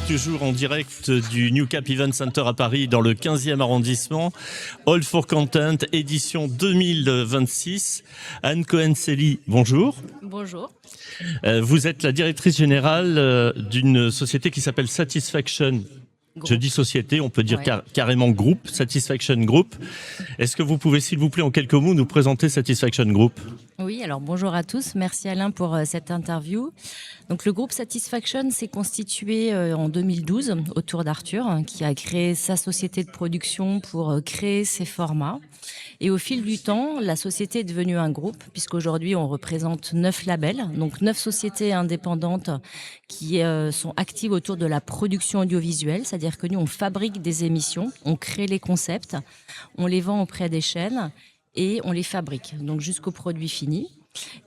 toujours en direct du New Cap Event Center à Paris, dans le 15e arrondissement. All for Content, édition 2026. Anne Cohen-Célie, bonjour. Bonjour. Vous êtes la directrice générale d'une société qui s'appelle Satisfaction. Je dis société, on peut dire carrément groupe, Satisfaction Group. Est-ce que vous pouvez, s'il vous plaît, en quelques mots, nous présenter Satisfaction Group ? Oui, alors bonjour à tous. Merci Alain pour cette interview. Donc le groupe Satisfaction s'est constitué en 2012 autour d'Arthur, qui a créé sa société de production pour créer ses formats. Et au fil du temps, la société est devenue un groupe, puisqu'aujourd'hui on représente 9 labels, donc 9 sociétés indépendantes qui sont actives autour de la production audiovisuelle, c'est-à-dire que nous on fabrique des émissions, on crée les concepts, on les vend auprès des chaînes et on les fabrique, donc jusqu'au produit fini.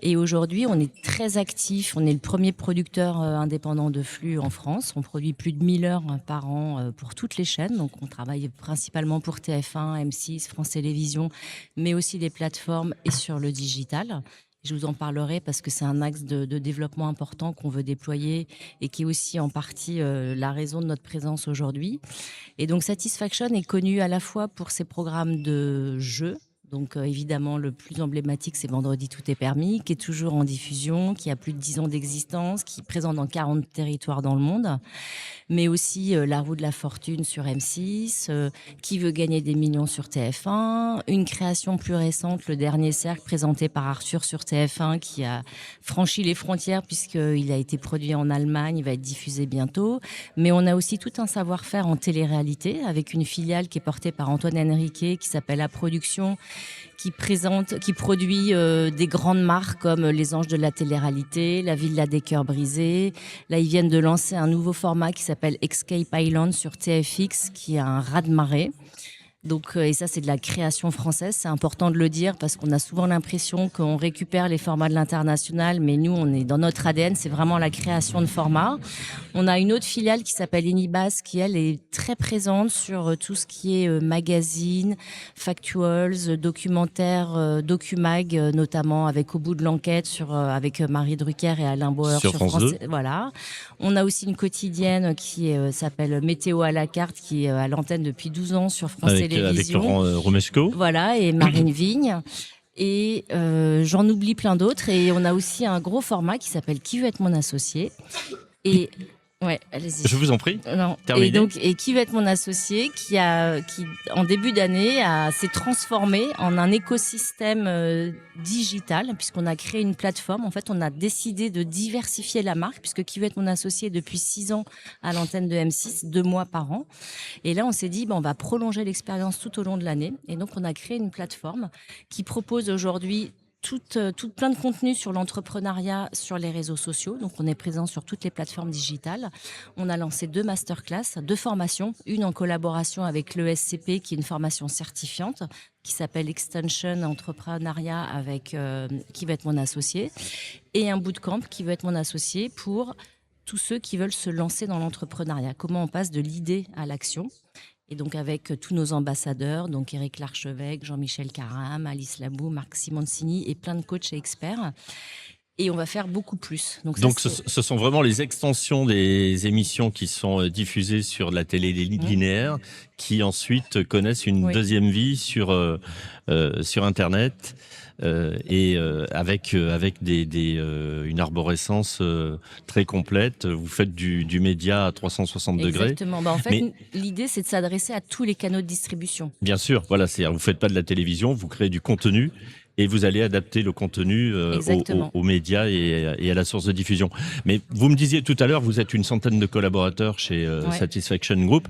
Et aujourd'hui, on est très actif. On est le premier producteur indépendant de flux en France. On produit plus de 1000 heures par an pour toutes les chaînes. Donc, on travaille principalement pour TF1, M6, France Télévisions, mais aussi les plateformes et sur le digital. Je vous en parlerai parce que c'est un axe de développement important qu'on veut déployer et qui est aussi en partie la raison de notre présence aujourd'hui. Et donc, Satisfaction est connu à la fois pour ses programmes de jeux. Donc évidemment, le plus emblématique, c'est Vendredi tout est permis, qui est toujours en diffusion, qui a plus de 10 ans d'existence, qui est présent dans 40 territoires dans le monde, mais aussi La roue de la fortune sur M6, Qui veut gagner des millions sur TF1, une création plus récente, Le dernier cercle, présenté par Arthur sur TF1, qui a franchi les frontières puisqu'il a été produit en Allemagne, il va être diffusé bientôt. Mais on a aussi tout un savoir-faire en télé-réalité, avec une filiale qui est portée par Antoine Henriquet, qui s'appelle La Production, qui produit des grandes marques comme Les Anges de la télé-réalité, La Villa des cœurs brisés. Là, ils viennent de lancer un nouveau format qui s'appelle Escape Island sur TFX, qui a un raz-de-marée. Donc, et ça, c'est de la création française. C'est important de le dire parce qu'on a souvent l'impression qu'on récupère les formats de l'international, mais nous, on est dans notre ADN, c'est vraiment la création de formats. On a une autre filiale qui s'appelle Enibas, qui elle est très présente sur tout ce qui est magazine, factuals, documentaires, documag, notamment avec Au bout de l'enquête avec Marie Drucker et Alain Bauer sur France 2. Voilà. On a aussi une quotidienne qui s'appelle Météo à la carte, qui est à l'antenne depuis 12 ans sur France Télévisions. Avec Laurent Romesco. Voilà, et Marine Vigne. Et j'en oublie plein d'autres. Et on a aussi un gros format qui s'appelle Qui veut être mon associé. Et ouais, allez-y. Je vous en prie. Non. Terminé. Et Qui veut être mon associé, qui en début d'année s'est transformé en un écosystème digital, puisqu'on a créé une plateforme. En fait, on a décidé de diversifier la marque, puisque Qui veut être mon associé depuis 6 ans à l'antenne de M6, 2 mois par an. Et là, on s'est dit, on va prolonger l'expérience tout au long de l'année. Et donc, on a créé une plateforme qui propose aujourd'hui tout plein de contenu sur l'entrepreneuriat sur les réseaux sociaux. Donc, on est présent sur toutes les plateformes digitales. On a lancé 2 masterclass, 2 formations. Une en collaboration avec l'ESCP, qui est une formation certifiante, qui s'appelle Extension Entrepreneuriat avec Qui veut être mon associé. Et un bootcamp, Qui veut être mon associé, pour tous ceux qui veulent se lancer dans l'entrepreneuriat. Comment on passe de l'idée à l'action. Et donc avec tous nos ambassadeurs, donc Éric Larchevêque, Jean-Michel Caram, Alice Labou, Marc Simoncini et plein de coachs et experts. Et on va faire beaucoup plus. Donc ce sont vraiment les extensions des émissions qui sont diffusées sur la télé linéaire, qui ensuite connaissent une deuxième vie sur Internet. Avec une arborescence très complète. Vous faites du média à 360 degrés. Exactement. En fait, l'idée, c'est de s'adresser à tous les canaux de distribution. Bien sûr, voilà. Vous faites pas de la télévision, vous créez du contenu et vous allez adapter le contenu aux médias et à la source de diffusion. Mais vous me disiez tout à l'heure, vous êtes une centaine de collaborateurs chez Satisfaction Group.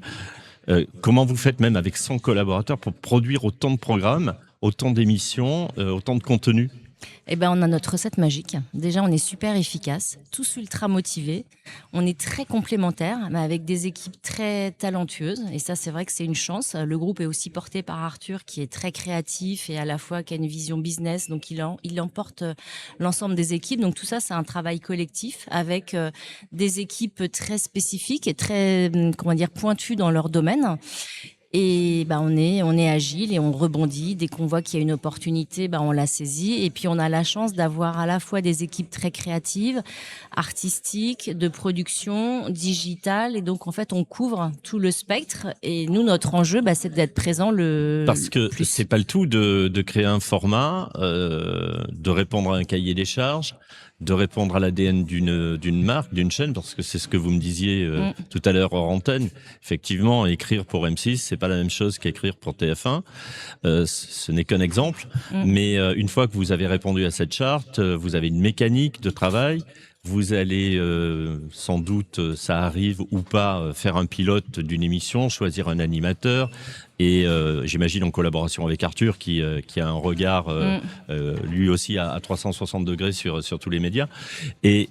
Comment vous faites même avec 100 collaborateurs pour produire autant de programmes, autant d'émissions, autant de contenu? Eh ben, on a notre recette magique. Déjà, on est super efficace, tous ultra motivés. On est très complémentaires, mais avec des équipes très talentueuses. Et ça, c'est vrai que c'est une chance. Le groupe est aussi porté par Arthur, qui est très créatif et à la fois qui a une vision business. Donc, il emporte l'ensemble des équipes. Donc, tout ça, c'est un travail collectif avec des équipes très spécifiques et très, pointues dans leur domaine. Et on est agile et on rebondit. Dès qu'on voit qu'il y a une opportunité, on la saisit. Et puis on a la chance d'avoir à la fois des équipes très créatives, artistiques, de production, digitale. Et donc en fait, on couvre tout le spectre. Et nous, notre enjeu, c'est d'être présent Parce que c'est pas le tout de créer un format, de répondre à un cahier des charges, de répondre à l'ADN d'une marque, d'une chaîne, parce que c'est ce que vous me disiez tout à l'heure hors antenne. Effectivement, écrire pour M6, c'est pas la même chose qu'écrire pour TF1. Ce n'est qu'un exemple, mais une fois que vous avez répondu à cette charte, vous avez une mécanique de travail. Vous allez sans doute, ça arrive ou pas, faire un pilote d'une émission, choisir un animateur et j'imagine en collaboration avec Arthur qui a un regard lui aussi à 360 degrés sur tous les médias. Et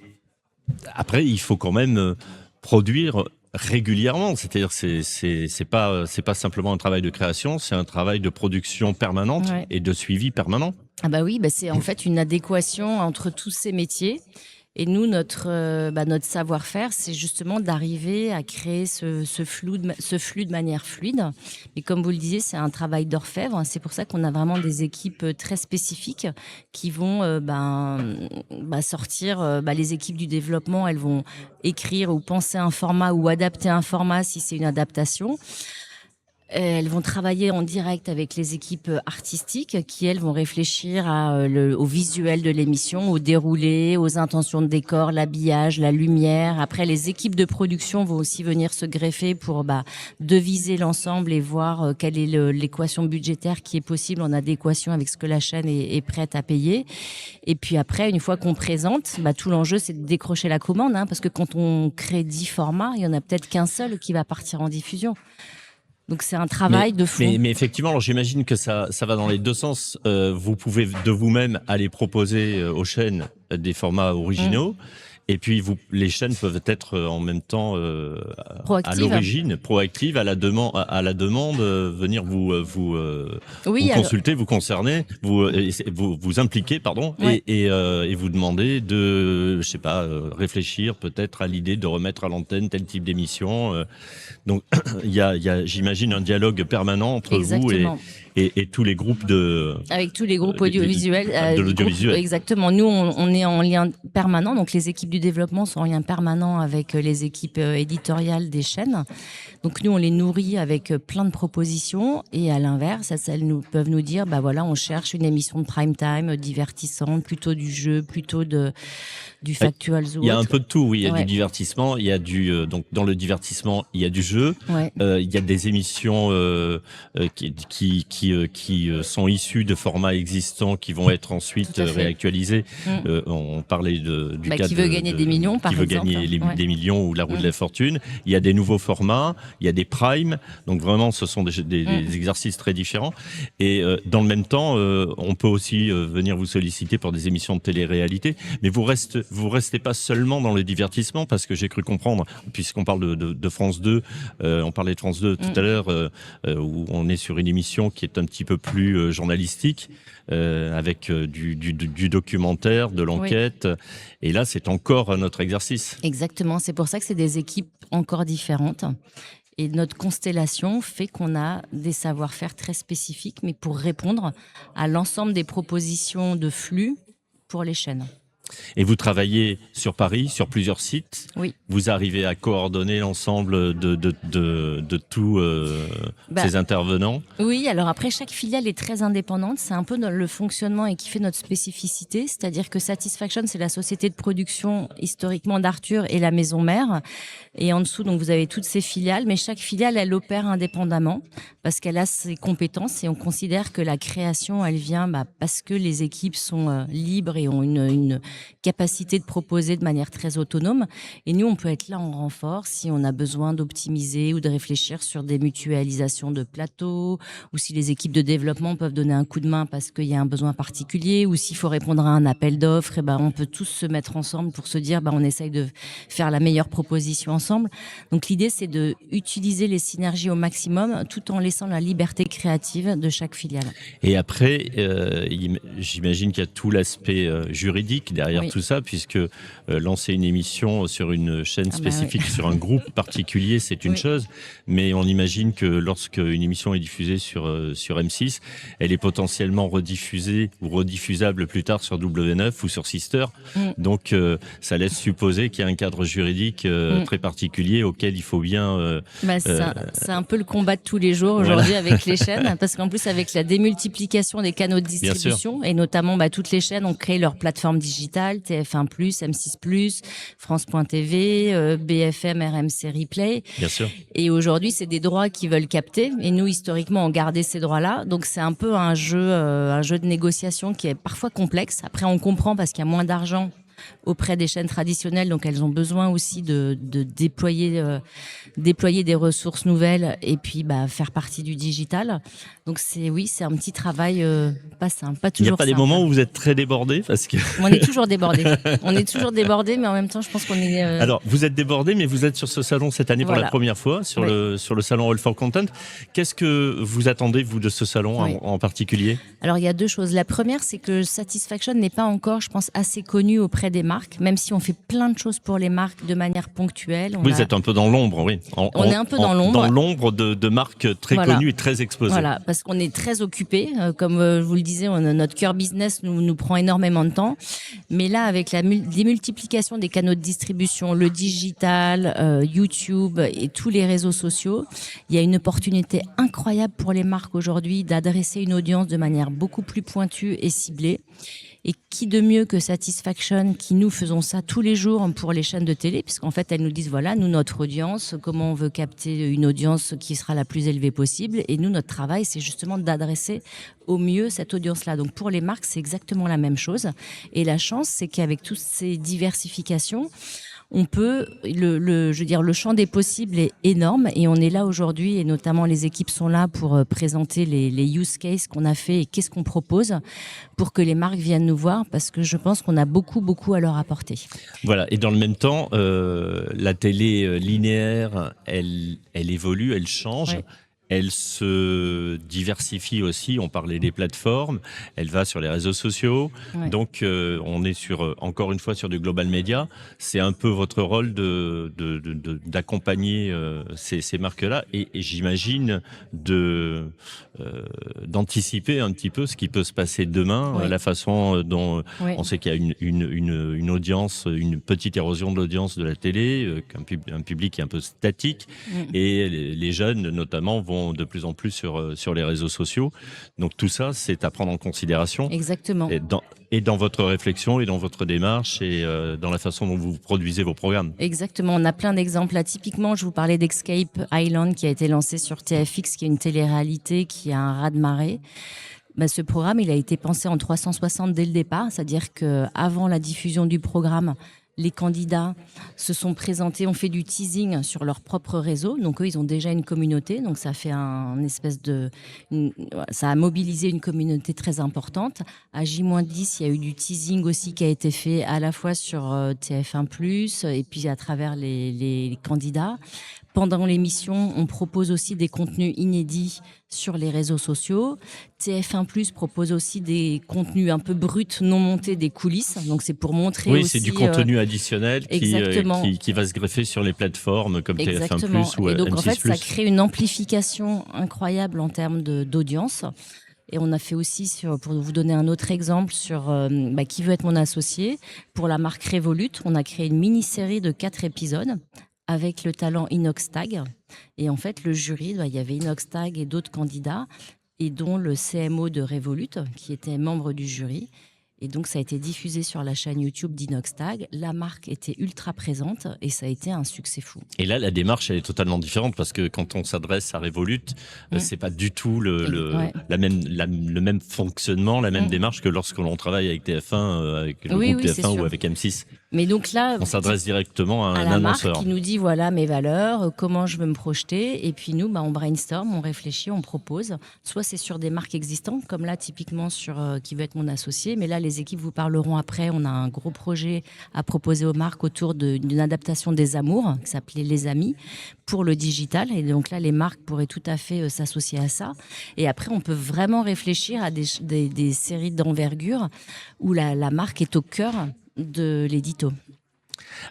après, il faut quand même produire régulièrement, c'est-à-dire c'est pas simplement un travail de création, c'est un travail de production permanente et de suivi permanent. Ah oui, c'est en fait une adéquation entre tous ces métiers. Et nous, notre savoir-faire, c'est justement d'arriver à créer ce flux de manière fluide. Et comme vous le disiez, c'est un travail d'orfèvre. C'est pour ça qu'on a vraiment des équipes très spécifiques qui vont sortir. Les équipes du développement, elles vont écrire ou penser un format ou adapter un format si c'est une adaptation. Elles vont travailler en direct avec les équipes artistiques qui, elles, vont réfléchir au visuel de l'émission, au déroulé, aux intentions de décor, l'habillage, la lumière. Après, les équipes de production vont aussi venir se greffer pour deviser l'ensemble et voir quelle est l'équation budgétaire qui est possible en adéquation avec ce que la chaîne est prête à payer. Et puis après, une fois qu'on présente, tout l'enjeu, c'est de décrocher la commande, parce que quand on crée 10 formats, il y en a peut-être qu'un seul qui va partir en diffusion. Donc c'est un travail de fond. Mais effectivement, alors j'imagine que ça va dans les deux sens. Vous pouvez de vous-même aller proposer aux chaînes des formats originaux. Et puis les chaînes peuvent être en même temps à l'origine proactives, à la demande, venir vous consulter, vous concerner, vous impliquer, pardon, et vous demander de, réfléchir peut-être à l'idée de remettre à l'antenne tel type d'émission. Donc il y a, j'imagine, un dialogue permanent entre vous et tous les groupes avec tous les groupes audiovisuels de l'audiovisuel. Exactement. Nous, on est en lien permanent. Donc, les équipes du développement sont en lien permanent avec les équipes éditoriales des chaînes. Donc, nous, on les nourrit avec plein de propositions. Et à l'inverse, elles peuvent nous dire, on cherche une émission de prime time divertissante, plutôt du jeu, plutôt du factual. Il y a un peu de tout, oui. Il y a du divertissement, il y a donc dans le divertissement, il y a du jeu. Il y a des émissions qui sont issus de formats existants qui vont être ensuite réactualisés. On parlait du cas qui veut gagner des millions, par exemple. Qui veut gagner des millions ou la roue de la fortune. Il y a des nouveaux formats, il y a des primes. Donc vraiment, ce sont des exercices très différents. Et dans le même temps, on peut aussi venir vous solliciter pour des émissions de télé-réalité. Mais vous restez pas seulement dans le divertissement, parce que j'ai cru comprendre, puisqu'on parle de France 2, on parlait de France 2 tout à l'heure, où on est sur une émission qui est un petit peu plus journalistique, avec du documentaire, de l'enquête. Et là, c'est encore un autre exercice. Exactement. C'est pour ça que c'est des équipes encore différentes. Et notre constellation fait qu'on a des savoir-faire très spécifiques, mais pour répondre à l'ensemble des propositions de flux pour les chaînes. Et vous travaillez sur Paris, sur plusieurs sites. Oui. Vous arrivez à coordonner l'ensemble de tous ces intervenants. Oui, alors après, chaque filiale est très indépendante. C'est un peu dans le fonctionnement et qui fait notre spécificité. C'est-à-dire que Satisfaction, c'est la société de production historiquement d'Arthur et la maison mère. Et en dessous, donc, vous avez toutes ces filiales. Mais chaque filiale, elle opère indépendamment parce qu'elle a ses compétences. Et on considère que la création, elle vient parce que les équipes sont libres et ont une capacité de proposer de manière très autonome. Et nous, on peut être là en renfort si on a besoin d'optimiser ou de réfléchir sur des mutualisations de plateaux, ou si les équipes de développement peuvent donner un coup de main parce qu'il y a un besoin particulier, ou s'il faut répondre à un appel d'offres, et on peut tous se mettre ensemble pour se dire on essaye de faire la meilleure proposition ensemble. Donc l'idée, c'est de utiliser les synergies au maximum tout en laissant la liberté créative de chaque filiale. Et après, j'imagine qu'il y a tout l'aspect juridique derrière. derrière tout ça, puisque lancer une émission sur une chaîne spécifique, sur un groupe particulier, c'est une chose, mais on imagine que lorsque une émission est diffusée sur M6, elle est potentiellement rediffusée ou rediffusable plus tard sur W9 ou sur Sister. Donc ça laisse supposer qu'il y a un cadre juridique très particulier auquel il faut bien... c'est un peu le combat de tous les jours aujourd'hui avec les chaînes, parce qu'en plus avec la démultiplication des canaux de distribution, et notamment toutes les chaînes ont créé leur plateforme digitale, TF1+, M6+, France.tv, BFM, RMC Replay. Bien sûr. Et aujourd'hui, c'est des droits qu'ils veulent capter, et nous, historiquement, on gardait ces droits-là. Donc c'est un peu un jeu de négociation qui est parfois complexe. Après, on comprend parce qu'il y a moins d'argent auprès des chaînes traditionnelles, donc elles ont besoin aussi de déployer des ressources nouvelles et puis faire partie du digital. Donc c'est un petit travail pas simple, pas toujours. Il n'y a pas simple. Des moments où vous êtes très débordé parce que on est toujours débordé. On est toujours débordé, mais en même temps, je pense qu'on est. Alors vous êtes débordé, mais vous êtes sur ce salon cette année pour la première fois sur le salon All for Content. Qu'est-ce que vous attendez vous de ce salon en particulier? Alors il y a deux choses. La première, c'est que Satisfaction n'est pas encore, je pense, assez connu auprès des marques, même si on fait plein de choses pour les marques de manière ponctuelle. Vous êtes un peu dans l'ombre, oui. On est un peu dans l'ombre. Dans l'ombre de marques très connues et très exposées. Voilà, parce qu'on est très occupé. Comme je vous le disais, notre cœur business nous prend énormément de temps. Mais là, avec la démultiplication des canaux de distribution, le digital, YouTube et tous les réseaux sociaux, il y a une opportunité incroyable pour les marques aujourd'hui d'adresser une audience de manière beaucoup plus pointue et ciblée. Et qui de mieux que Satisfaction, qui nous faisons ça tous les jours pour les chaînes de télé, puisqu'en fait elles nous disent voilà, nous notre audience, comment on veut capter une audience qui sera la plus élevée possible, et nous notre travail c'est justement d'adresser au mieux cette audience-là. Donc pour les marques c'est exactement la même chose, et la chance c'est qu'avec toutes ces diversifications, on peut, le champ des possibles est énorme, et on est là aujourd'hui, et notamment les équipes sont là pour présenter les use cases qu'on a fait et qu'est-ce qu'on propose pour que les marques viennent nous voir, parce que je pense qu'on a beaucoup à leur apporter. Voilà, et dans le même temps, la télé linéaire, elle évolue, elle change. Oui. Elle se diversifie aussi, on parlait des plateformes, elle va sur les réseaux sociaux, donc on est encore une fois sur du global media. C'est un peu votre rôle d'accompagner ces marques-là, et j'imagine d'anticiper un petit peu ce qui peut se passer demain, la façon dont on sait qu'il y a une audience, une petite érosion de l'audience de la télé, un public qui est un peu statique, et les jeunes notamment vont de plus en plus sur les réseaux sociaux. Donc tout ça, c'est à prendre en considération. Exactement. Et dans votre réflexion et dans votre démarche et dans la façon dont vous produisez vos programmes. Exactement, on a plein d'exemples. Là, typiquement, je vous parlais d'Escape Island qui a été lancé sur TFX, qui est une télé-réalité qui a un raz-de-marée. Ce programme, il a été pensé en 360 dès le départ, c'est-à-dire qu'avant la diffusion du programme, les candidats se sont présentés, ont fait du teasing sur leur propre réseau. Donc eux, ils ont déjà une communauté. Donc ça fait ça a mobilisé une communauté très importante. À J-10, il y a eu du teasing aussi qui a été fait à la fois sur TF1+, et puis à travers les candidats. Pendant l'émission, on propose aussi des contenus inédits sur les réseaux sociaux. TF1+ propose aussi des contenus un peu bruts, non montés, des coulisses. Donc c'est pour montrer aussi... Oui, c'est du contenu additionnel qui va se greffer sur les plateformes comme TF1+ ou M6+. Et donc en fait, ça crée une amplification incroyable en termes d'audience. Et on a fait aussi, pour vous donner un autre exemple, sur Qui veut être mon associé, pour la marque Revolut, on a créé une mini-série de 4 épisodes avec le talent Inoxtag. Et en fait, le jury, il y avait Inoxtag et d'autres candidats, et dont le CMO de Revolut, qui était membre du jury. Et donc, ça a été diffusé sur la chaîne YouTube d'Inoxtag. La marque était ultra présente et ça a été un succès fou. Et là, la démarche, elle est totalement différente parce que quand on s'adresse à Revolut, c'est pas du tout le même fonctionnement, la même démarche que lorsque l'on travaille avec TF1, avec le groupe TF1 ou avec M6. Mais donc là, on s'adresse directement à un la annonceur marque qui nous dit voilà mes valeurs, comment je veux me projeter, et puis nous on brainstorm, on réfléchit, on propose. Soit c'est sur des marques existantes, comme là typiquement sur Qui veut être mon associé, mais là les équipes vous parleront après. On a un gros projet à proposer aux marques autour d'une adaptation des Amours qui s'appelait Les Amis pour le digital, et donc là les marques pourraient tout à fait s'associer à ça. Et après on peut vraiment réfléchir à des séries d'envergure où la marque est au cœur de l'édito.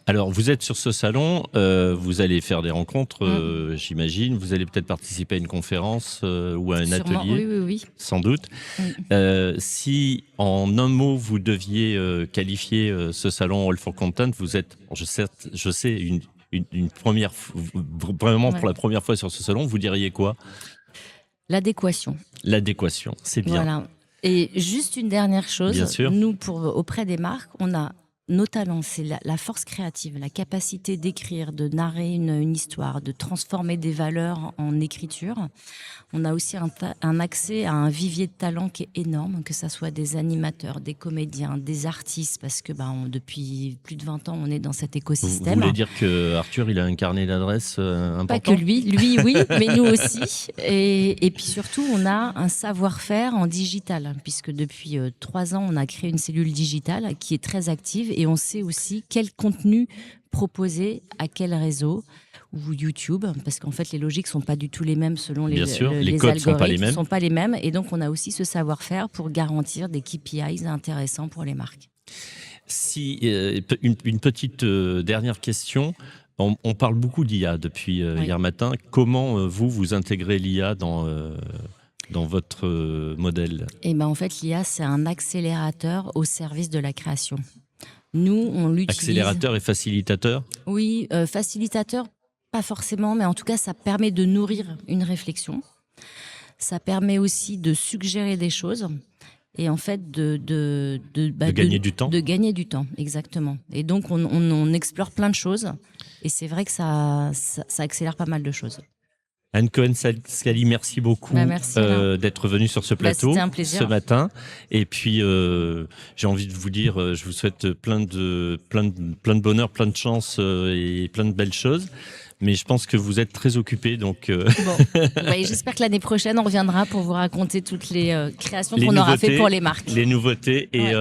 Alors, vous êtes sur ce salon, vous allez faire des rencontres, j'imagine. Vous allez peut-être participer à une conférence ou à un atelier, oui. Sans doute. Si, en un mot, vous deviez qualifier ce salon All for Content, vous êtes, je sais, une première, vraiment pour la première fois sur ce salon, vous diriez quoi? L'adéquation. L'adéquation, c'est bien. Voilà. Et juste une dernière chose, Bien sûr. nous, auprès des marques, on a nos talents, c'est la force créative, la capacité d'écrire, de narrer une histoire, de transformer des valeurs en écriture. On a aussi un accès à un vivier de talents qui est énorme, que ce soit des animateurs, des comédiens, des artistes, parce que depuis plus de 20 ans, on est dans cet écosystème. Vous voulez dire que Arthur, il a un carnet d'adresses important? Pas que lui oui, mais nous aussi. Et puis surtout, on a un savoir-faire en digital, puisque depuis 3 ans, on a créé une cellule digitale qui est très active et on sait aussi quel contenu proposer à quel réseau ou YouTube, parce qu'en fait, les logiques ne sont pas du tout les mêmes selon les codes algorithmes. Ne sont pas les mêmes. Et donc, on a aussi ce savoir-faire pour garantir des KPIs intéressants pour les marques. Si, une petite dernière question. On parle beaucoup d'IA depuis hier matin. Comment vous intégrez l'IA dans votre modèle? En fait, l'IA, c'est un accélérateur au service de la création. Nous, on l'utilise... Accélérateur et facilitateur? Oui, facilitateur, pas forcément, mais en tout cas, ça permet de nourrir une réflexion. Ça permet aussi de suggérer des choses et en fait de gagner du temps. De gagner du temps, exactement. Et donc, on explore plein de choses et c'est vrai que ça accélère pas mal de choses. Anne Cohen-Scali, merci beaucoup d'être venue sur ce plateau ce matin. Et puis, j'ai envie de vous dire, je vous souhaite plein de bonheur, plein de chance et plein de belles choses. Mais je pense que vous êtes très occupé, donc... j'espère que l'année prochaine, on reviendra pour vous raconter toutes les créations qu'on aura fait pour les marques. Les nouveautés. Et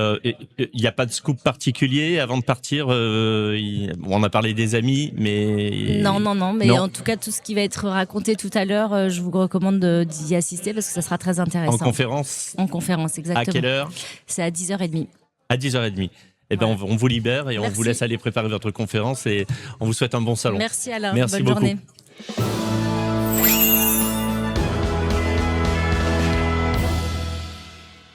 il n'y a pas de scoop particulier avant de partir on a parlé des amis, mais... Non. Mais en tout cas, tout ce qui va être raconté tout à l'heure, je vous recommande d'y assister parce que ça sera très intéressant. En conférence? En conférence, exactement. À quelle heure? C'est à 10h30. À 10h30. On vous libère et on vous laisse aller préparer votre conférence et on vous souhaite un bon salon. Merci Alain, Merci bonne beaucoup. journée.